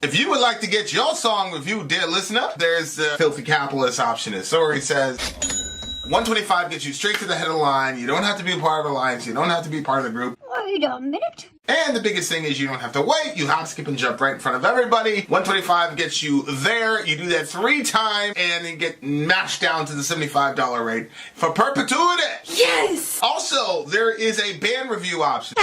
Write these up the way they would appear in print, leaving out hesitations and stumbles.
If you would like to get your song reviewed, dear listener, there's the Filthy Capitalist option. As Sori says, $125 gets you straight to the head of the line. You don't have to be a part of the alliance. You don't have to be part of the group. Wait a minute. And the biggest thing is you don't have to wait. You hop, skip, and jump right in front of everybody. $125 gets you there. You do that 3 times and then get mashed down to the $75 rate for perpetuity. Yes! Also, there is a band review option.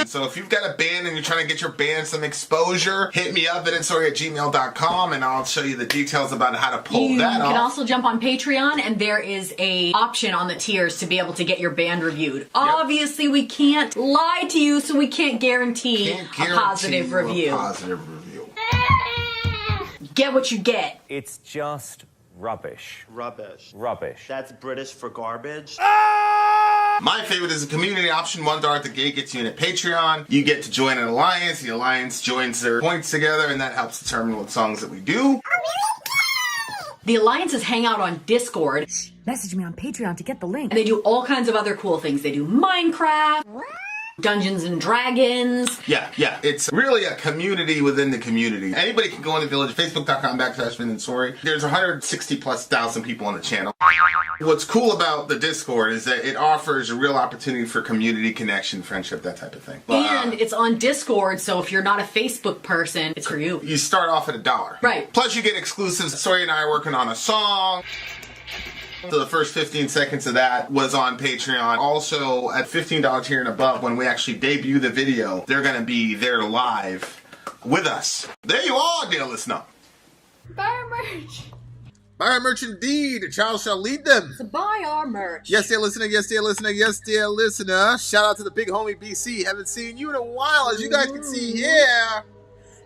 So if you've got a band and you're trying to get your band some exposure, hit me up at vinsori@gmail.com and I'll show you the details about how to pull that off. You can also jump on Patreon and there is a option on the tiers to be able to get your band reviewed. Yep. Obviously, we can't lie to you, so we can't guarantee a positive review. Get what you get. It's just rubbish. Rubbish. Rubbish. That's British for garbage. My favorite is the community option. $1 at the gate gets you in at Patreon. You get to join an alliance. The alliance joins their points together, and that helps determine what songs that we do. The alliances hang out on Discord. Message me on Patreon to get the link. And they do all kinds of other cool things. They do Minecraft, Dungeons and Dragons. Yeah. It's really a community within the community. Anybody can go on the village, facebook.com/Vin and Sori. There's 160,000+ people on the channel. What's cool about the Discord is that it offers a real opportunity for community connection, friendship, that type of thing. And it's on Discord, so if you're not a Facebook person, it's for you. You start off at $1. Right. Plus you get exclusives. Sori and I are working on a song. So the first 15 seconds of that was on Patreon. Also, at $15 tier and above, when we actually debut the video, they're going to be there live with us. There you are, dear listener. Buy our merch. Buy our merch indeed. A child shall lead them. So buy our merch. Yes, dear listener. Yes, dear listener. Yes, dear listener. Shout out to the big homie BC. Haven't seen you in a while. As you guys can see here,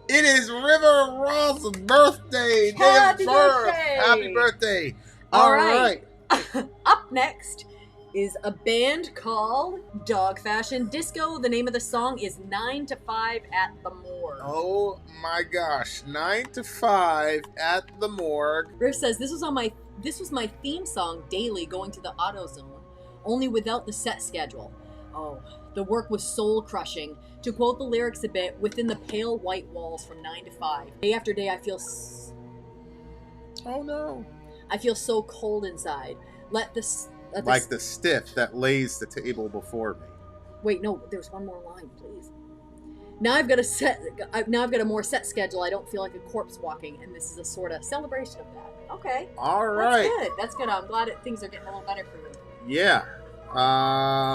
it is River Ross' birthday. Happy birthday. Happy birthday. All right. Up next is a band called Dog Fashion Disco. The name of the song is 9 to 5 at the Morgue. Oh my gosh, 9 to 5 at the Morgue. Riff says this was my theme song daily going to the AutoZone, only without the set schedule. Oh, the work was soul crushing. To quote the lyrics a bit, within the pale white walls from 9 to 5. Day after day I feel Oh no. I feel so cold inside. Let the stiff that lays the table before me. Wait, no, there's one more line, please. Now I've got a more set schedule. I don't feel like a corpse walking, and this is a sort of celebration of that. Okay. All right. That's good. I'm glad things are getting a little better for you. Yeah.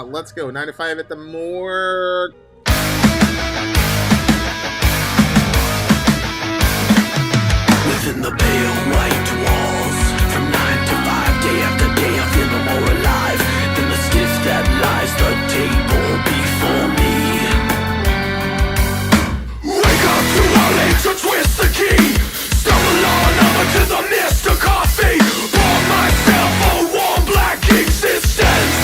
Let's go. 9 to 5 at the Morgue. Within the pale white walls, from 9 to 5, day after day, I feel no more alive than the skiff that lies the table before me. Wake up to our age to twist the key, stumble on over to the Mr. Coffee, pour myself a warm black existence.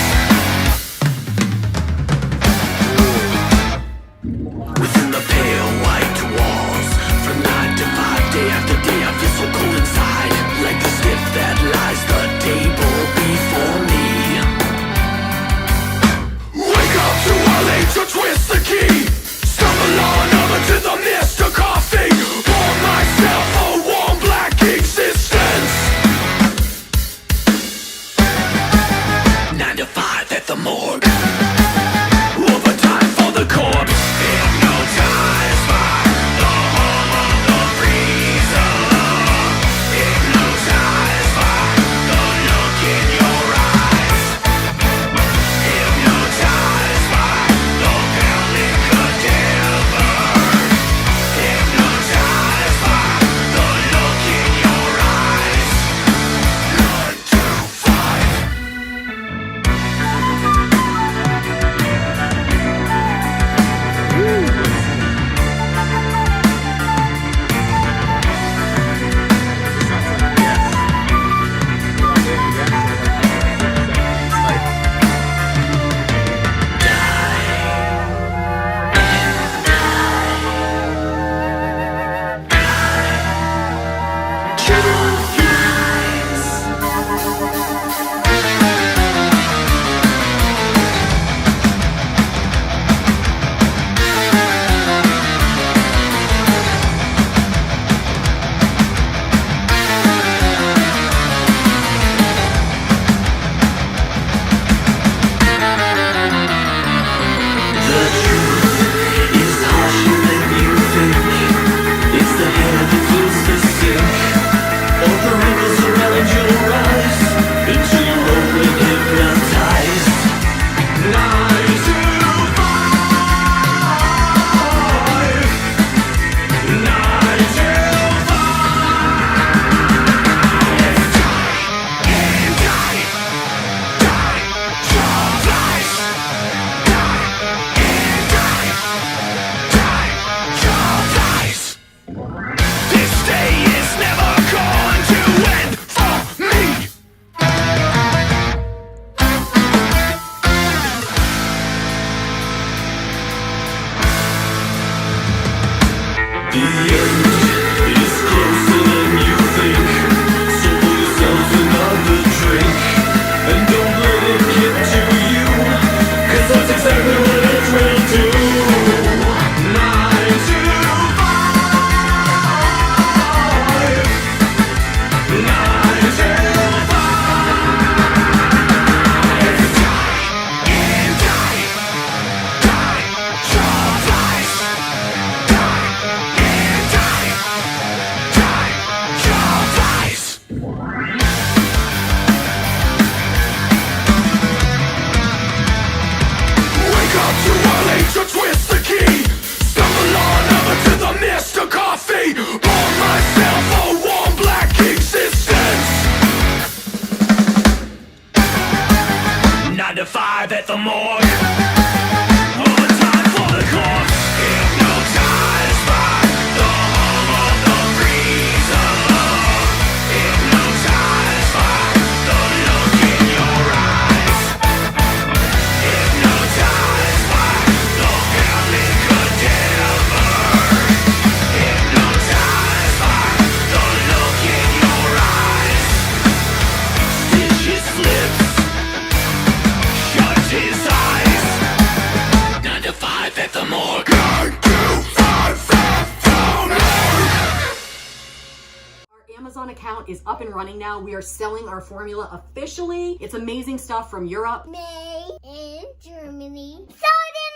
Amazon account is up and running now. We are selling our formula officially. It's amazing stuff from Europe. Made in Germany. Sold in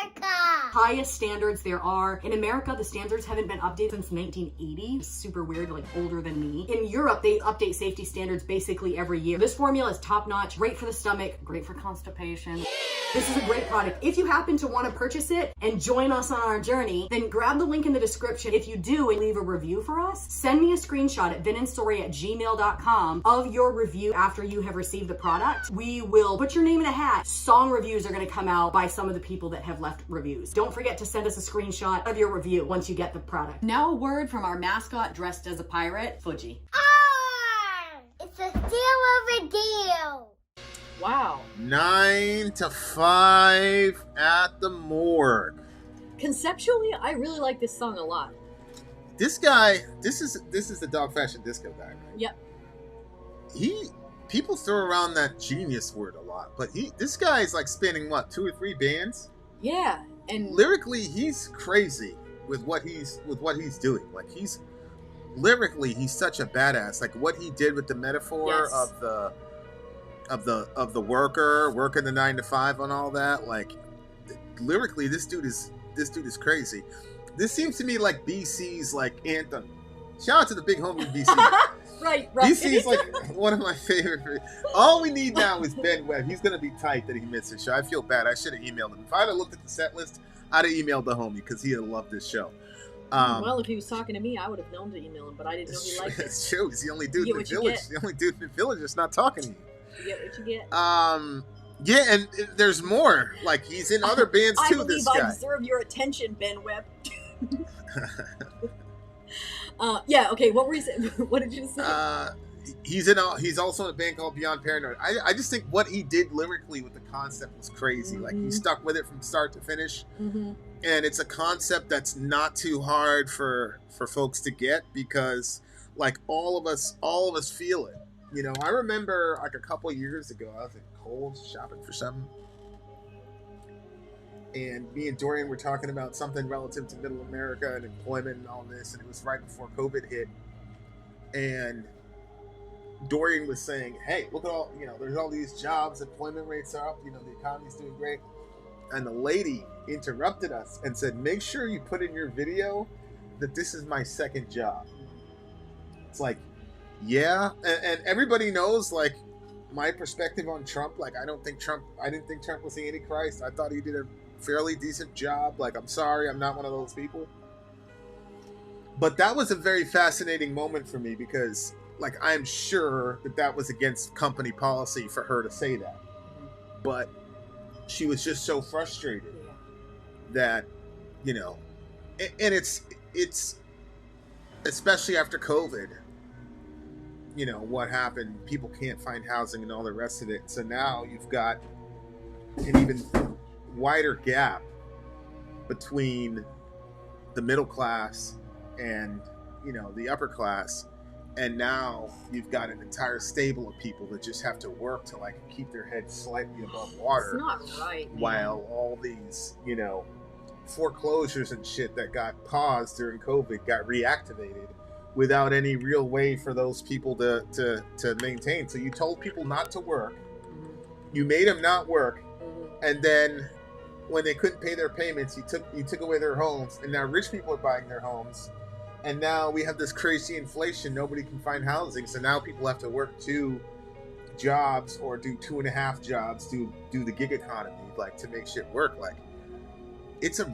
America. Highest standards there are. In America, the standards haven't been updated since 1980. It's super weird, like older than me. In Europe, they update safety standards basically every year. This formula is top notch, great for the stomach, great for constipation. This is a great product. If you happen to want to purchase it and join us on our journey, then grab the link in the description. If you do and leave a review for us, send me a screenshot at vinandsori@gmail.com of your review after you have received the product. We will put your name in a hat. Song reviews are going to come out by some of the people that have left reviews. Don't forget to send us a screenshot of your review once you get the product. Now a word from our mascot dressed as a pirate, Fuji. It's a deal of a deal. Wow. 9 to 5 at the Morgue. Conceptually, I really like this song a lot. This guy, this is the Dog Fashion Disco guy, right? Yep. People throw around that genius word a lot, but this guy is like spanning what, 2 or 3 bands? Yeah, and Lyrically, he's crazy with what he's doing. Like he's such a badass. Like what he did with the metaphor Yes. of the worker working the 9 to 5 and all that. Like lyrically, this dude is crazy. This seems to me like BC's like anthem. Shout out to the big homie BC. right. BC is like one of my favorite. All we need now is Ben Webb. He's gonna be tight that he missed the show. I feel bad. I should have emailed him. If I'd have looked at the set list, I'd have emailed the homie because he'd have loved this show. Well, if he was talking to me, I would have known to email him, but I didn't know he liked it. It's true. He's the only dude You in get the what you village. get. The only dude in the village that's not talking to you. You get what you get. Yeah, and there's more. Like he's in other bands too. I believe This I guy. deserve your attention, Ben Webb. Yeah. Okay. What were you saying? What did you say? He's also in a band called Beyond Paranoid. I just think what he did lyrically with the concept was crazy. Like he stuck with it from start to finish. Mm-hmm. And it's a concept that's not too hard for folks to get because like all of us feel it. You know, I remember like a couple years ago, I was at Kohl's shopping for something. And me and Dorian were talking about something relative to middle America and employment and all this. And it was right before COVID hit. And Dorian was saying, hey, look at all, there's all these jobs, employment rates are up, the economy's doing great. And the lady interrupted us and said, make sure you put in your video that this is my second job. It's like, yeah. And everybody knows, like, my perspective on Trump. Like, I didn't think Trump was the Antichrist. I thought he did a fairly decent job. Like, I'm sorry, I'm not one of those people. But that was a very fascinating moment for me because, like, I'm sure that was against company policy for her to say that. But she was just so frustrated that, and it's especially after COVID, what happened, people can't find housing and all the rest of it. So now you've got an even wider gap between the middle class and, the upper class. And now you've got an entire stable of people that just have to work to like keep their heads slightly above water. It's not right, man. While all these, foreclosures and shit that got paused during COVID got reactivated without any real way for those people to maintain. So you told people not to work. You made them not work. And then when they couldn't pay their payments, you took away their homes. And now rich people are buying their homes. And now we have this crazy inflation. Nobody can find housing. So now people have to work 2 jobs or do 2.5 jobs, do the gig economy, like to make shit work. Like it's a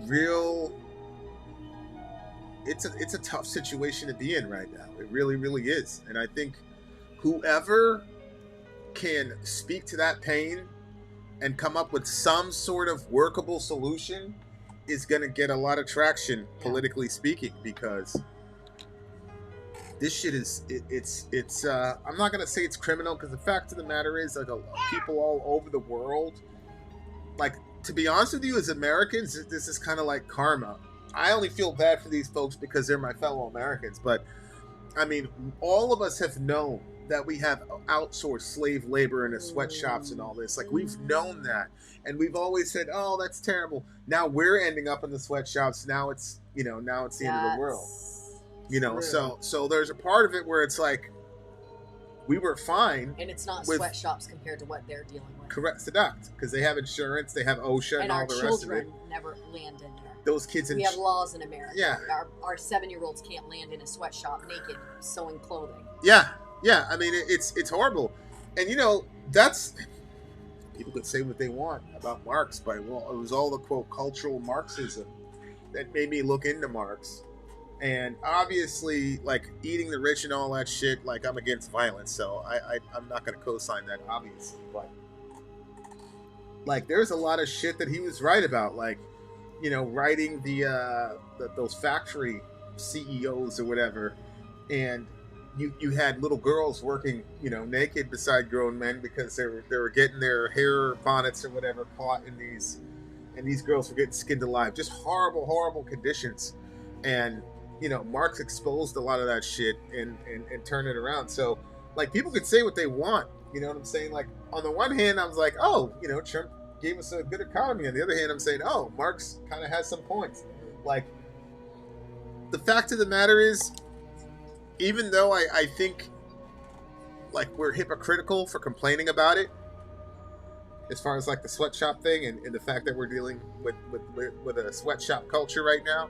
tough situation to be in right now. It really, really is. And I think whoever can speak to that pain and come up with some sort of workable solution is going to get a lot of traction, politically speaking, because this shit is, I'm not going to say it's criminal, because the fact of the matter is, like, people all over the world, like, to be honest with you, as Americans, this is kind of like karma. I only feel bad for these folks because they're my fellow Americans, but, I mean, all of us have known that we have outsourced slave labor in the sweatshops and all this. Like, we've known that. And we've always said, oh, that's terrible. Now we're ending up in the sweatshops. Now it's, now it's the end of the world. You know, True. so there's a part of it where it's like we were fine. And it's not with- sweatshops compared to what they're dealing with. Correct, because they have insurance, they have OSHA, And all our the rest of it. children never land in there. Those kids in We have laws in America. Yeah. Our 7-year-olds can't land in a sweatshop naked sewing clothing. yeah. I mean, it's horrible, and you know that's people could say what they want about Marx, but well, it was all the quote cultural Marxism that made me look into Marx. And obviously, like eating the rich and all that shit, like I'm against violence, so I'm not going to co-sign that, obviously. But like, there's a lot of shit that he was right about, like, you know, writing those factory CEOs or whatever, and you had little girls working, you know, naked beside grown men because they were getting their hair bonnets or whatever caught in these, and these girls were getting skinned alive. Just horrible conditions, and you know, Marx exposed a lot of that shit and turned it around. So, like, people could say what they want. You know what I'm saying? Like, on the one hand, I was like, oh, you know, Trump gave us a good economy. On the other hand, I'm saying, oh, Marx kind of has some points. Like, the fact of the matter is, even though I think, like, we're hypocritical for complaining about it, as far as, like, the sweatshop thing and the fact that we're dealing with a sweatshop culture right now,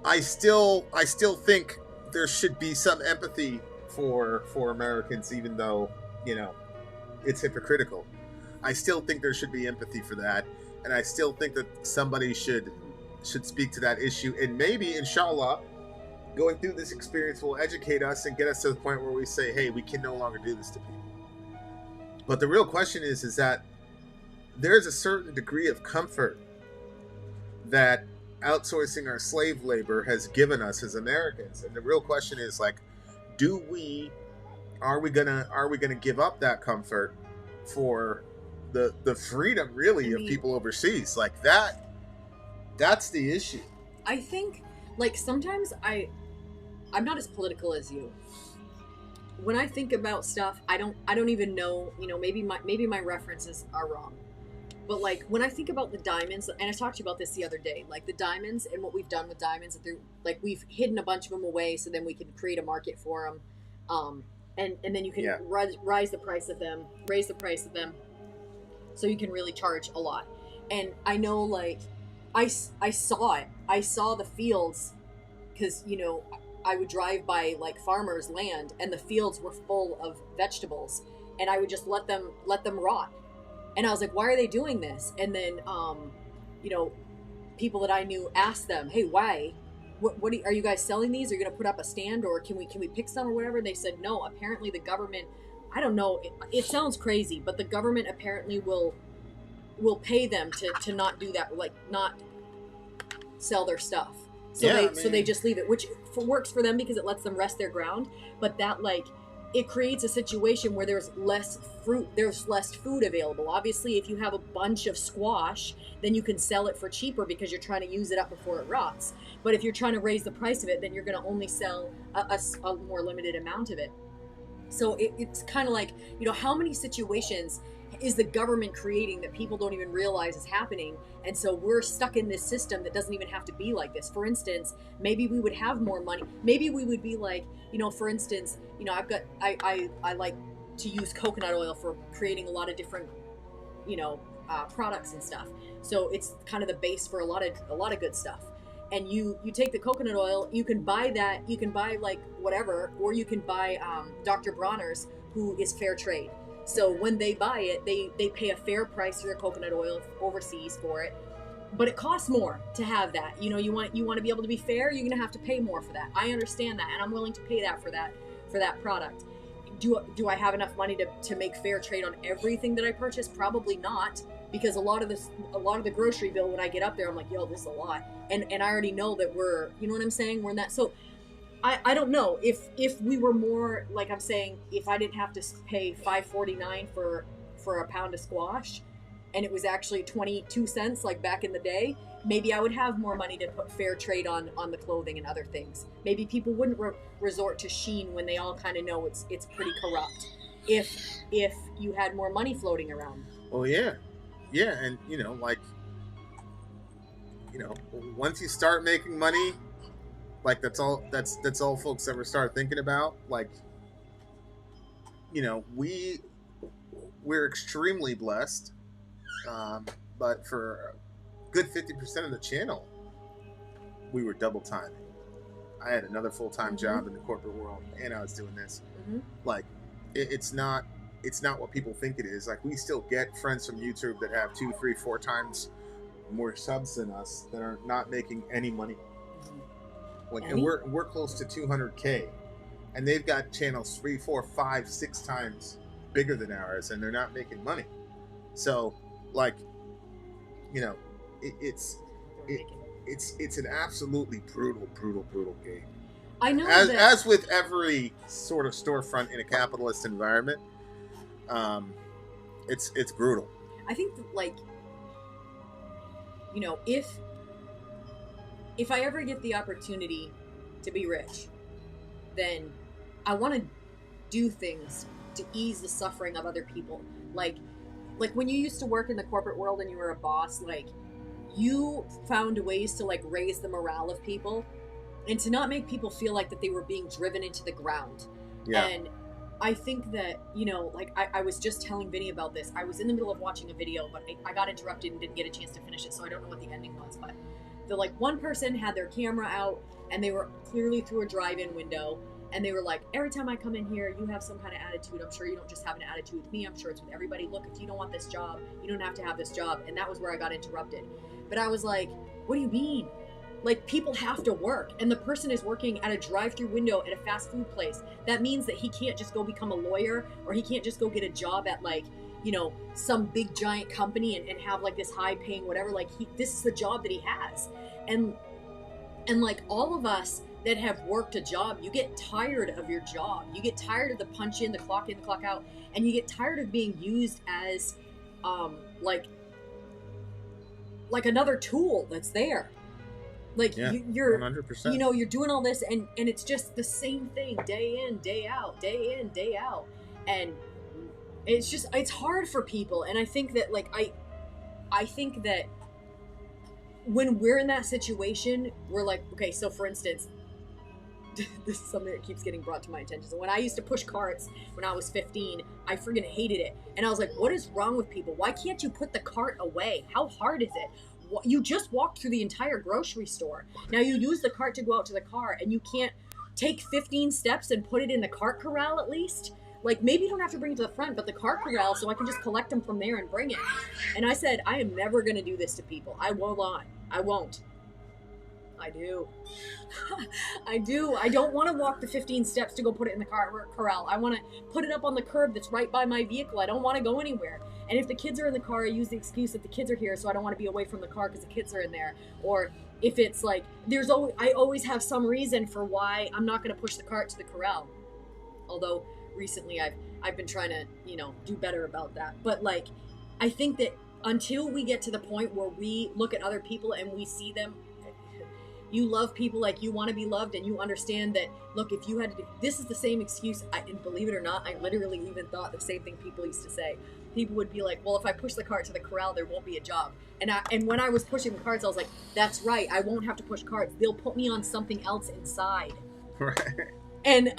I still think there should be some empathy for Americans, even though, you know, it's hypocritical. I still think there should be empathy for that, and I still think that somebody should speak to that issue, and maybe, inshallah, going through this experience will educate us and get us to the point where we say, hey, we can no longer do this to people. But the real question is that there's a certain degree of comfort that outsourcing our slave labor has given us as Americans, and the real question is, like, are we gonna give up that comfort for the freedom, really, of people overseas? Like, that's the issue. I think, like, sometimes I'm not as political as you. When I think about stuff, I don't even know, you know, maybe my references are wrong. But, like, when I think about the diamonds, and I talked to you about this the other day, like, the diamonds and what we've done with diamonds, like, we've hidden a bunch of them away so then we can create a market for them. And then you can raise the price of them, so you can really charge a lot. And I know, like, I saw it. I saw the fields, because, you know, I would drive by, like, farmers' land, and the fields were full of vegetables, and I would just let them rot. And I was like, why are they doing this? And then, you know, people that I knew asked them, hey, why? What are you guys selling these? Are you going to put up a stand, or can we pick some or whatever? And they said, no, apparently the government, I don't know, it sounds crazy, but the government apparently will pay them to not do that, like, not sell their stuff. So so they just leave it, which works for them because it lets them rest their ground. But that, like, it creates a situation where there's less food available. Obviously, if you have a bunch of squash, then you can sell it for cheaper because you're trying to use it up before it rots. But if you're trying to raise the price of it, then you're going to only sell a more limited amount of it. So it's kind of like, you know, how many situations is the government creating that people don't even realize is happening? And so we're stuck in this system that doesn't even have to be like this. For instance, maybe we would have more money. Maybe we would be like, you know, for instance, you know, I like to use coconut oil for creating a lot of different, you know, products and stuff. So it's kind of the base for a lot of good stuff. And you take the coconut oil, you can buy like whatever, or you can buy Dr. Bronner's, who is fair trade. So when they buy it, they pay a fair price for their coconut oil overseas for it, but it costs more to have that. You know, you want to be able to be fair, you're gonna have to pay more for that. I understand that, and I'm willing to pay that for that product. Do I have enough money to make fair trade on everything that I purchase? Probably not, because a lot of the grocery bill, when I get up there, I'm like, yo, this is a lot, and I already know that we're, you know what I'm saying, we're in that. So I don't know if we were more, like I'm saying, if I didn't have to pay $5.49 for a pound of squash, and it was actually 22 cents like back in the day, maybe I would have more money to put fair trade on the clothing and other things. Maybe people wouldn't resort to Shein when they all kind of know it's pretty corrupt. If you had more money floating around. Well, yeah, and you know, like, you know, once you start making money, Like that's all folks ever start thinking about. Like, you know, we're extremely blessed, but for a good 50% of the channel, we were double timing. I had another full-time job in the corporate world, and I was doing this. Like, it's not what people think it is. Like, we still get friends from YouTube that have 2, 3, 4 times more subs than us that are not making any money. Like, and we're close to 200K, and they've got channels 3, 4, 5, 6 times bigger than ours, and they're not making money. So, like, you know, it's an absolutely brutal game. I know as with every sort of storefront in a capitalist environment, it's brutal. I think that, like, you know, if I ever get the opportunity to be rich, then I want to do things to ease the suffering of other people. Like when you used to work in the corporate world and you were a boss, like, you found ways to, like, raise the morale of people and to not make people feel like that they were being driven into the ground. Yeah. And I think that, you know, like, I was just telling Vinny about this. I was in the middle of watching a video, but I got interrupted and didn't get a chance to finish it, so I don't know what the ending was. But one person had their camera out, and they were clearly through a drive-in window, and they were like, every time I come in here, you have some kind of attitude. I'm sure you don't just have an attitude with me. I'm sure it's with everybody. Look, if you don't want this job, you don't have to have this job. And that was where I got interrupted. But I was like, what do you mean? Like, people have to work, and the person is working at a drive-through window at a fast food place. That means that he can't just go become a lawyer, or he can't just go get a job at, like, you know, some big giant company and have, like, this high-paying whatever. Like, this is the job that he has. And like, all of us that have worked a job, you get tired of your job. You get tired of the punch in, the clock out, and you get tired of being used as, like another tool that's there. Like, yeah, you're 100%. You know, you're doing all this, and it's just the same thing day in, day out, day in, day out. And it's hard for people. And I think that, like, I think that when we're in that situation, we're like, okay, so for instance, this is something that keeps getting brought to my attention. So when I used to push carts when I was 15, I friggin' hated it. And I was like, what is wrong with people? Why can't you put the cart away? How hard is it? You just walked through the entire grocery store. Now you use the cart to go out to the car, and you can't take 15 steps and put it in the cart corral at least? Like, maybe you don't have to bring it to the front, but the cart corral, so I can just collect them from there and bring it. And I said, I am never going to do this to people. I won't. I do. I do. I don't want to walk the 15 steps to go put it in the cart corral. I want to put it up on the curb that's right by my vehicle. I don't want to go anywhere. And if the kids are in the car, I use the excuse that the kids are here, so I don't want to be away from the car because the kids are in there. Or if it's like, I always have some reason for why I'm not going to push the cart to the corral. Although recently I've been trying to, you know, do better about that. But, like, I think that until we get to the point where we look at other people and we see them, you love people like you want to be loved, and you understand that, look, if you had to do, this is the same excuse, and believe it or not, I literally even thought the same thing people used to say. People would be like, well, if I push the cart to the corral, there won't be a job. And when I was pushing the carts, I was like, that's right, I won't have to push carts. They'll put me on something else inside. Right. And,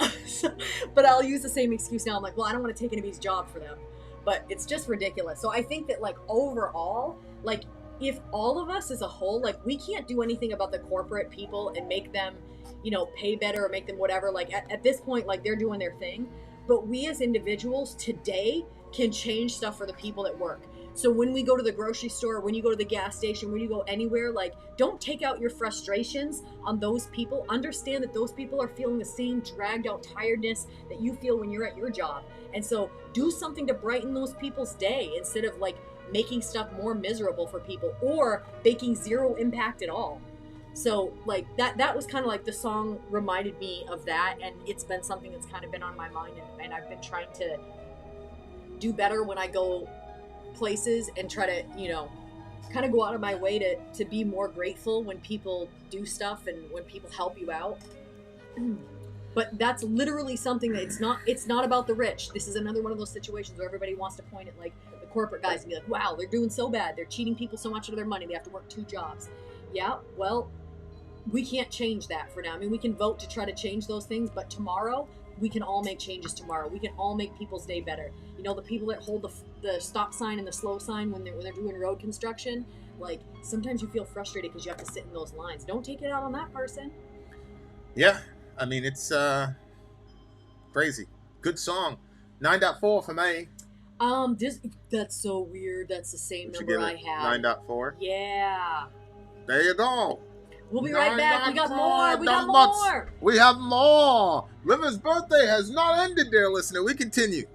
but I'll use the same excuse now. I'm like, well, I don't want to take anybody's job for them. But it's just ridiculous. So I think that, like, overall, like, if all of us as a whole, like, we can't do anything about the corporate people and make them, you know, pay better or make them whatever. Like, at this point, like, they're doing their thing. But we as individuals today can change stuff for the people that work. So when we go to the grocery store, when you go to the gas station, when you go anywhere, like, don't take out your frustrations on those people. Understand that those people are feeling the same dragged out tiredness that you feel when you're at your job. And so do something to brighten those people's day instead of, like, making stuff more miserable for people or making zero impact at all. So, like, that was kind of like the song reminded me of that, and it's been something that's kind of been on my mind, and I've been trying to do better when I go places and try to, you know, kind of go out of my way to be more grateful when people do stuff and when people help you out. But that's literally something that it's not about the rich. This is another one of those situations where everybody wants to point at, like, the corporate guys and be like, wow, they're doing so bad. They're cheating people so much of their money. They have to work 2 jobs. Yeah, well, we can't change that for now. I mean, we can vote to try to change those things, but tomorrow we can all make changes tomorrow. We can all make people's day better. You know, the people that hold the stop sign and the slow sign when they're doing road construction, like, sometimes you feel frustrated because you have to sit in those lines. Don't take it out on that person. Yeah, I mean, it's crazy. Good song. 9.4 for me. That's so weird. That's the same What you number give I it? had. 9.4. Yeah. There you go. We'll be right back. We got 9.4 more. We got dumb butts. more. We have more. River's birthday has not ended, dear listener. We continue.